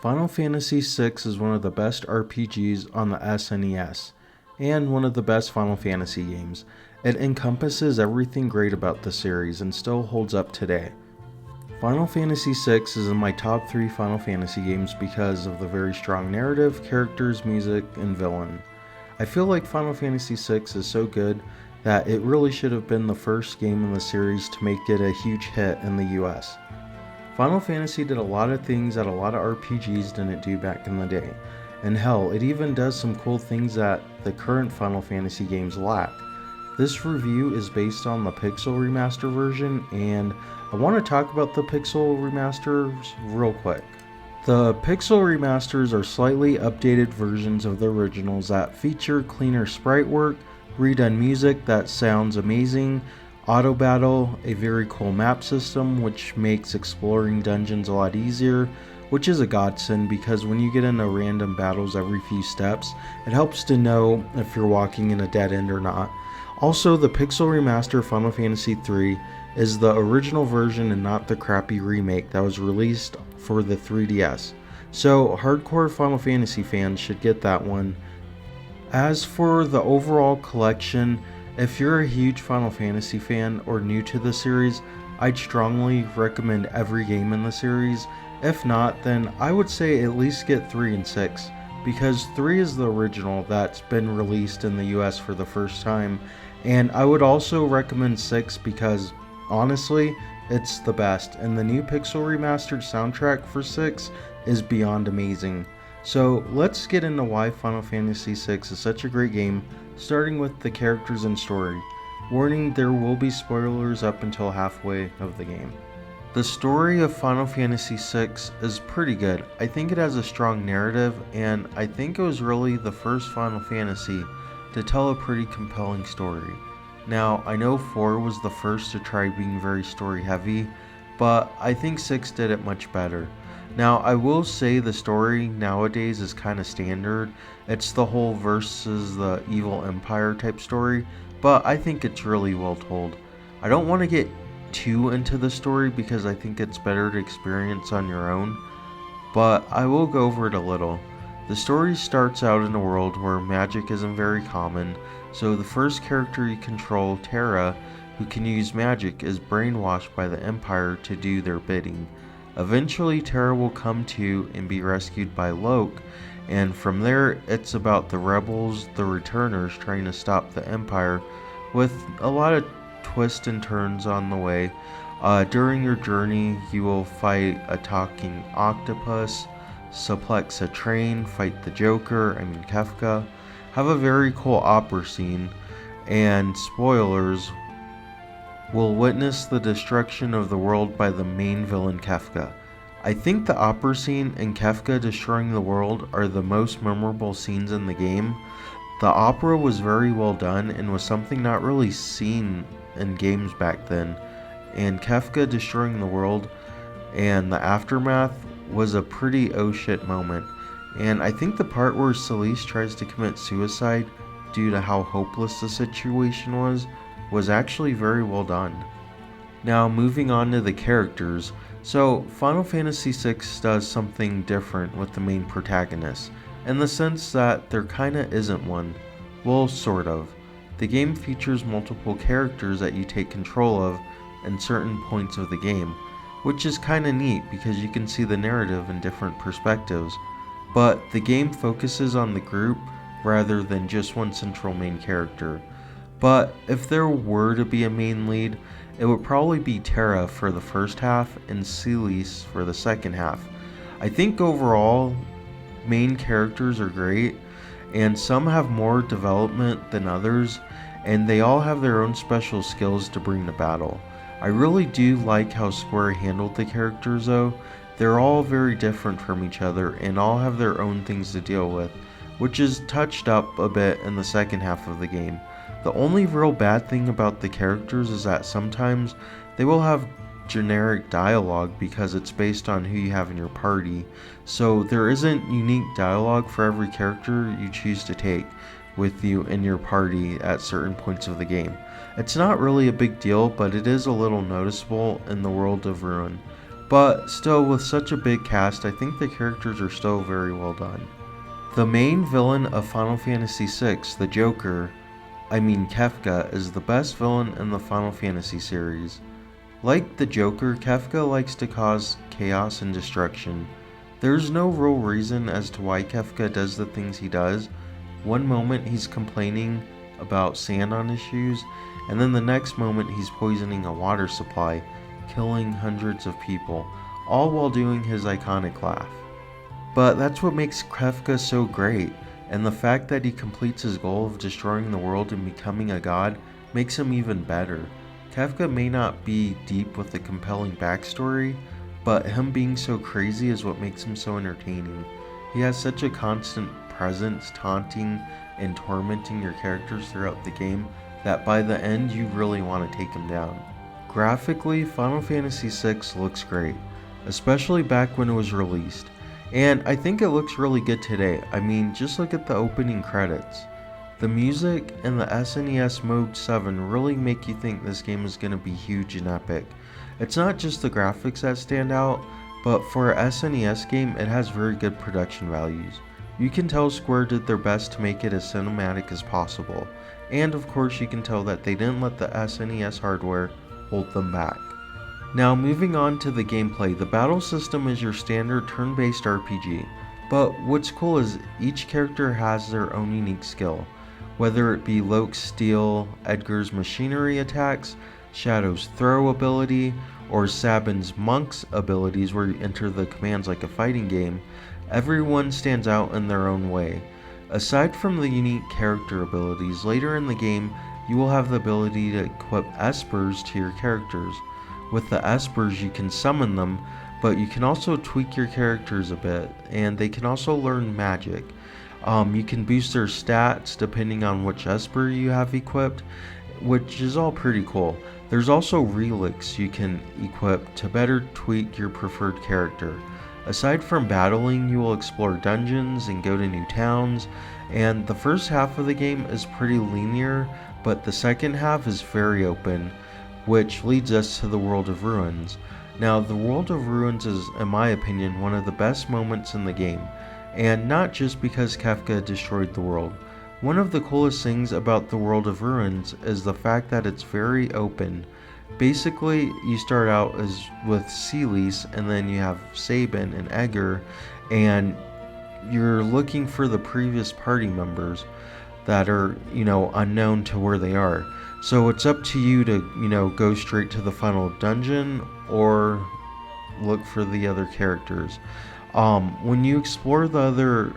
Final Fantasy VI is one of the best RPGs on the SNES, and one of the best Final Fantasy games. It encompasses everything great about the series and still holds up today. Final Fantasy VI is in my top 3 Final Fantasy games because of the very strong narrative, characters, music, and villain. I feel like Final Fantasy VI is so good that it really should have been the first game in the series to make it a huge hit in the US. Final Fantasy did a lot of things that a lot of RPGs didn't do back in the day, and hell, it even does some cool things that the current Final Fantasy games lack. This review is based on the Pixel Remaster version, and I want to talk about the Pixel Remasters real quick. The Pixel Remasters are slightly updated versions of the originals that feature cleaner sprite work, redone music that sounds amazing, auto battle, a very cool map system which makes exploring dungeons a lot easier, which is a godsend because when you get into random battles every few steps, it helps to know if you're walking in a dead end or not. Also, the Pixel Remaster Final Fantasy III is the original version and not the crappy remake that was released for the 3DS. So hardcore Final Fantasy fans should get that one. As for the overall collection, if you're a huge Final Fantasy fan or new to the series, I'd strongly recommend every game in the series. If not, then I would say at least get 3 and 6, because 3 is the original that's been released in the US for the first time, and I would also recommend 6 because, honestly, it's the best, and the new Pixel Remastered soundtrack for 6 is beyond amazing. So let's get into why Final Fantasy VI is such a great game, starting with the characters and story. Warning, there will be spoilers up until halfway of the game. The story of Final Fantasy VI is pretty good. I think it has a strong narrative, and I think it was really the first Final Fantasy to tell a pretty compelling story. Now, I know 4 was the first to try being very story heavy, but I think 6 did it much better. Now, I will say the story nowadays is kind of standard. It's the whole versus the evil empire type story, but I think it's really well told. I don't want to get too into the story because I think it's better to experience on your own, but I will go over it a little. The story starts out in a world where magic isn't very common, so the first character you control, Terra, who can use magic, is brainwashed by the Empire to do their bidding. Eventually, Terra will come to and be rescued by Loke, and from there, it's about the rebels, the returners, trying to stop the Empire, with a lot of twists and turns on the way. During your journey, you will fight a talking octopus, suplex a train, fight the Joker, Kefka, have a very cool opera scene, and spoilers, will witness the destruction of the world by the main villain Kefka. I think the opera scene and Kefka destroying the world are the most memorable scenes in the game. The opera was very well done and was something not really seen in games back then, and Kefka destroying the world and the aftermath was a pretty oh shit moment. And I think the part where Celeste tries to commit suicide due to how hopeless the situation was actually very well done. Now, moving on to the characters. So Final Fantasy VI does something different with the main protagonist, in the sense that there kinda isn't one. Well, sort of. The game features multiple characters that you take control of in certain points of the game, which is kinda neat because you can see the narrative in different perspectives, but the game focuses on the group rather than just one central main character. But if there were to be a main lead, it would probably be Terra for the first half and Celeste for the second half. I think overall, main characters are great, and some have more development than others, and they all have their own special skills to bring to battle. I really do like how Square handled the characters though. They're all very different from each other and all have their own things to deal with, which is touched up a bit in the second half of the game. The only real bad thing about the characters is that sometimes they will have generic dialogue because it's based on who you have in your party, so there isn't unique dialogue for every character you choose to take with you in your party at certain points of the game. It's not really a big deal, but it is a little noticeable in the world of Ruin. But still, with such a big cast, I think the characters are still very well done. The main villain of Final Fantasy VI, the Joker, Kefka, is the best villain in the Final Fantasy series. Like the Joker, Kefka likes to cause chaos and destruction. There's no real reason as to why Kefka does the things he does. One moment he's complaining about sand on his shoes, and then the next moment he's poisoning a water supply, killing hundreds of people, all while doing his iconic laugh. But that's what makes Kefka so great, and the fact that he completes his goal of destroying the world and becoming a god makes him even better. Kefka may not be deep with a compelling backstory, but him being so crazy is what makes him so entertaining. He has such a constant presence, taunting and tormenting your characters throughout the game that by the end you really want to take him down. Graphically, Final Fantasy VI looks great, especially back when it was released, and I think it looks really good today. Just look at the opening credits. The music and the SNES Mode 7 really make you think this game is going to be huge and epic. It's not just the graphics that stand out, but for a SNES game, it has very good production values. You can tell Square did their best to make it as cinematic as possible, and of course you can tell that they didn't let the SNES hardware hold them back. Now moving on to the gameplay, the battle system is your standard turn-based RPG, but what's cool is each character has their own unique skill. Whether it be Loke's steel, Edgar's machinery attacks, Shadow's throw ability, or Sabin's monk's abilities where you enter the commands like a fighting game, everyone stands out in their own way. Aside from the unique character abilities, later in the game you will have the ability to equip espers to your characters. With the espers you can summon them, but you can also tweak your characters a bit, and they can also learn magic. You can boost their stats depending on which esper you have equipped, which is all pretty cool. There's also relics you can equip to better tweak your preferred character. Aside from battling, you will explore dungeons and go to new towns, and the first half of the game is pretty linear, but the second half is very open, which leads us to the World of Ruins. Now, the World of Ruins is, in my opinion, one of the best moments in the game, and not just because Kefka destroyed the world. One of the coolest things about the World of Ruins is the fact that it's very open. Basically, you start out with Celis, and then you have Sabin and Edgar, and you're looking for the previous party members that are, unknown to where they are. So it's up to you to, go straight to the final dungeon or look for the other characters. When you explore the other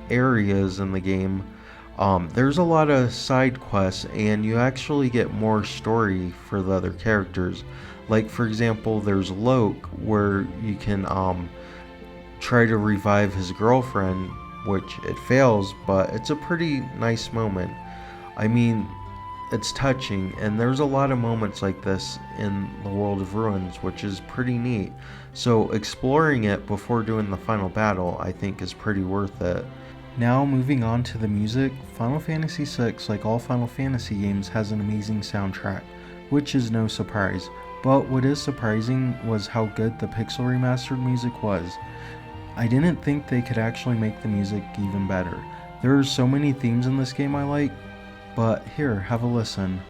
areas in the game, there's a lot of side quests, and you actually get more story for the other characters. Like, for example, there's Loke, where you can try to revive his girlfriend, which it fails, but it's a pretty nice moment. It's touching, and there's a lot of moments like this in the World of Ruins, which is pretty neat. So exploring it before doing the final battle, I think, is pretty worth it. Now moving on to the music, Final Fantasy VI, like all Final Fantasy games, has an amazing soundtrack, which is no surprise. But what is surprising was how good the pixel remastered music was. I didn't think they could actually make the music even better. There are so many themes in this game I like, but here, have a listen.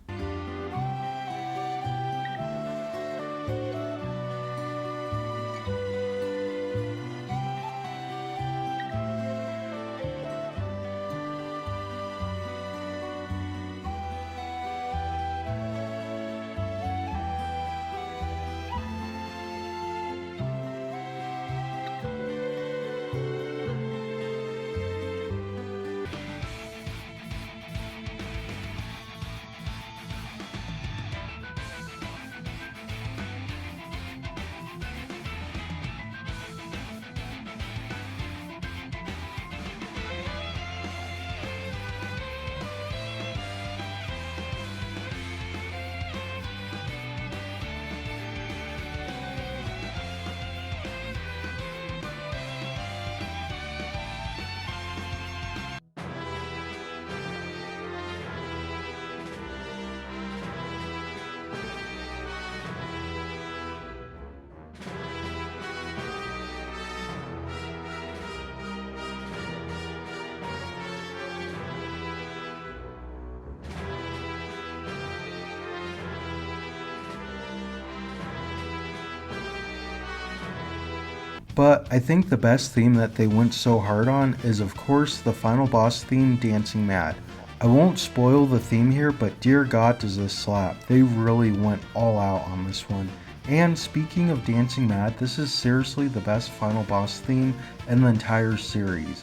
But I think the best theme that they went so hard on is of course the final boss theme, Dancing Mad. I won't spoil the theme here, but dear God does this slap. They really went all out on this one. And speaking of Dancing Mad, this is seriously the best final boss theme in the entire series.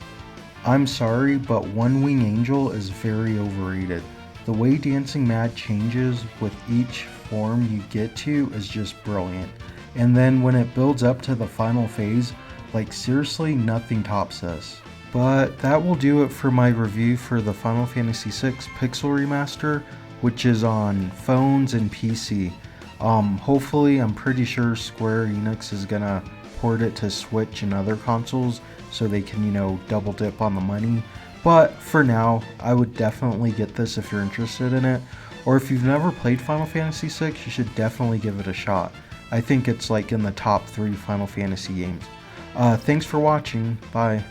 I'm sorry, but One Wing Angel is very overrated. The way Dancing Mad changes with each form you get to is just brilliant. And then when it builds up to the final phase, like seriously nothing tops this. But that will do it for my review for the Final Fantasy VI Pixel Remaster, which is on phones and PC. Hopefully, I'm pretty sure Square Enix is gonna port it to Switch and other consoles so they can, double dip on the money. But for now, I would definitely get this if you're interested in it. Or if you've never played Final Fantasy VI, you should definitely give it a shot. I think it's like in the top 3 Final Fantasy games. Thanks for watching. Bye.